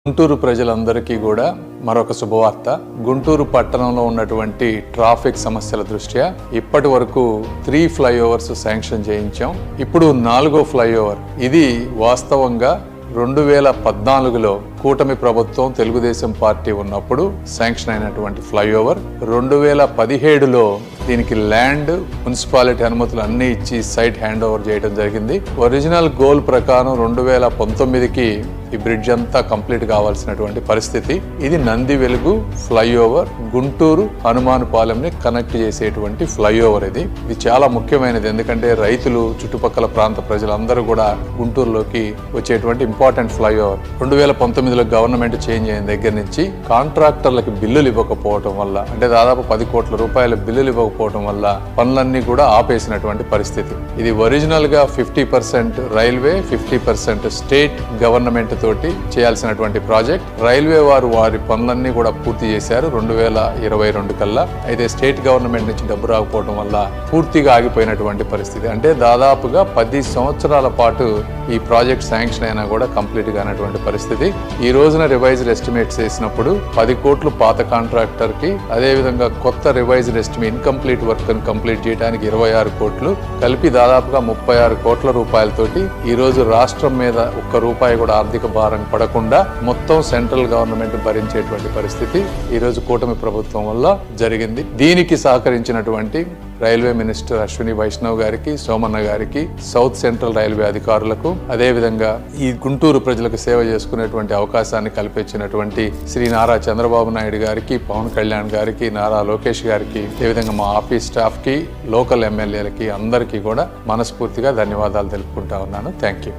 గుంటూరు ప్రజలందరికీ కూడా మరొక శుభవార్త. గుంటూరు పట్టణంలో ఉన్నటువంటి ట్రాఫిక్ సమస్యల దృష్ట్యా ఇప్పటి వరకు 3 ఫ్లైఓవర్స్ శాంక్షన్ చేయించాం. ఇప్పుడు 4వ ఫ్లైఓవర్. ఇది వాస్తవంగా 2014లో కూటమి ప్రభుత్వం తెలుగుదేశం పార్టీ ఉన్నప్పుడు శాంక్షన్ అయినటువంటి ఫ్లైఓవర్. 2017లో దీనికి ల్యాండ్, మున్సిపాలిటీ అనుమతులు అన్ని ఇచ్చి సైట్ హ్యాండ్ ఓవర్ చేయడం జరిగింది. ఒరిజినల్ గోల్ ప్రకారం 2019కి ఈ బ్రిడ్జ్ అంతా కంప్లీట్ కావాల్సినటువంటి పరిస్థితి. ఇది నంది వెలుగు ఫ్లైఓవర్, గుంటూరు హనుమానుపాలెంని కనెక్ట్ చేసేటువంటి ఫ్లైఓవర్. ఇది చాలా ముఖ్యమైనది. ఎందుకంటే రైతులు, చుట్టుపక్కల ప్రాంత ప్రజలందరూ కూడా గుంటూరులోకి వచ్చేటువంటి ఇంపార్టెంట్ ఫ్లైఓవర్. 2019లో గవర్నమెంట్ చేంజ్ అయిన దగ్గర నుంచి కాంట్రాక్టర్లకు బిల్లులు ఇవ్వకపోవటం వల్ల, అంటే దాదాపు 10 కోట్ల రూపాయల బిల్లులు ఇవ్వకపోవటం వల్ల పనులన్నీ కూడా ఆపేసినటువంటి పరిస్థితి. ఇది ఒరిజినల్ గా 50% రైల్వే, 50% స్టేట్ గవర్నమెంట్ తోటి చేయాల్సినటువంటి ప్రాజెక్ట్. రైల్వే వారి పనులన్నీ కూడా పూర్తి చేశారు 2022 కల్లా. అయితే స్టేట్ గవర్నమెంట్ నుంచి డబ్బు రాకపోవడం వల్ల పూర్తిగా ఆగిపోయినటువంటి పరిస్థితి. అంటే దాదాపుగా 10 సంవత్సరాల పాటు ఈ ప్రాజెక్ట్ శాంక్షన్ అయినా కూడా కంప్లీట్ కానటువంటి పరిస్థితి. ఈ రోజున రివైజ్డ్ ఎస్టిమేట్స్ వేసినప్పుడు 10 కోట్లు పాత కాంట్రాక్టర్ కి, అదే విధంగా కొత్త రివైజ్డ్ ఎస్టిమేట్ ఇన్కంప్లీట్ వర్క్ ని కంప్లీట్ చేయడానికి 26 కోట్లు కలిపి దాదాపుగా 36 కోట్ల రూపాయలతోటి ఈ రోజు రాష్ట్రం మీద ఒక్క రూపాయి కూడా ఆర్థిక భారం పడకుండా మొత్తం సెంట్రల్ గవర్నమెంట్ భరించేటువంటి పరిస్థితి ఈ రోజు కూటమి ప్రభుత్వం వల్ల జరిగింది. దీనికి సహకరించినటువంటి రైల్వే మినిస్టర్ అశ్విని వైష్ణవ్ గారికి, సోమన్న గారికి, సౌత్ సెంట్రల్ రైల్వే అధికారులకు, అదే విధంగా ఈ గుంటూరు ప్రజలకు సేవ చేసుకునేటువంటి అవకాశాన్ని కల్పించినటువంటి శ్రీ నారా చంద్రబాబు నాయుడు గారికి, పవన్ కళ్యాణ్ గారికి, నారా లోకేష్ గారికి, అదే విధంగా మా ఆఫీస్ స్టాఫ్ కి, లోకల్ ఎమ్మెల్యేలకి అందరికీ కూడా మనస్ఫూర్తిగా ధన్యవాదాలు తెలుపుకుంటా ఉన్నాను. Thank you.